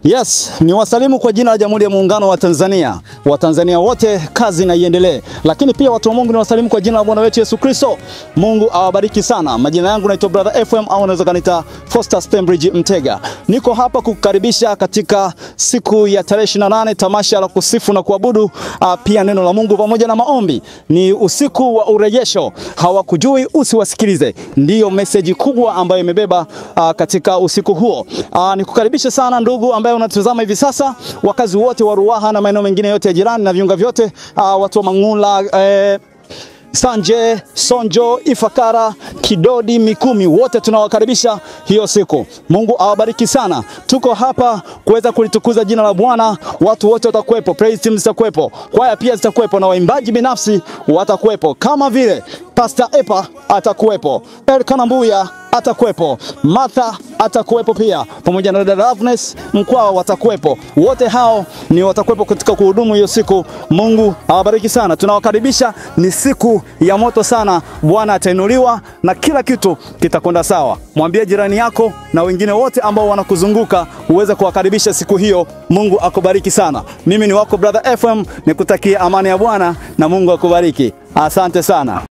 Yes, ni wasalimu kwa jina la Jamhuri ya Muungano wa Tanzania. Watanzania wote kazi na iendelee. Lakini pia watu wa Mungu ni wasalimu kwa jina la Bwana wetu Yesu Kristo. Mungu awabariki sana. Majina yangu naitwa Brother FM au unaweza kaniita Foster Stembridge Mtega. Niko hapa kukukaribisha katika siku ya tarehe 28 tamasha la kusifu na kuabudu, pia neno la Mungu pamoja na maombi. Ni usiku wa urejesho. Hawakujui usiwasikilize. Ndiyo message kubwa ambayo imebeba katika usiku huo. Nikukaribisha sana ndugu ambaye unatazama hivi sasa, wakazi wote wa Ruaha na maeneo mengine yote ya jirani na viunga vyote, watu wa Mangula, Sanje, Sonjo, Ifakara, Kidodi, Mikumi, wote tunawakaribisha hiyo siku. Mungu awabariki sana. Tuko hapa kuweza kulitukuza jina la Bwana. Watu wote watakuwepo, praise team zitakuwepo, kwaya pia zitakuwepo na waimbaji binafsi watakuwepo, kama vile Pastor Epa atakuwepo, Elkana Mbuya atakuwepo, Martha atakuwepo pia, pamoja na dada Loveness Mkwawa watakuwepo. Wote hao ni watakuwepo katika kuhudumu hiyo siku. Mungu awabariki sana. Tunawakaribisha, ni siku ya moto sana. Bwana atainuliwa na kila kitu kitakwenda sawa. Mwambie jirani yako na wengine wote ambao wanakuzunguka uweze kuwakaribisha siku hiyo. Mungu akubariki sana. Mimi ni wako Brother FM, nikutakia amani ya Bwana na Mungu akubariki. Asante sana.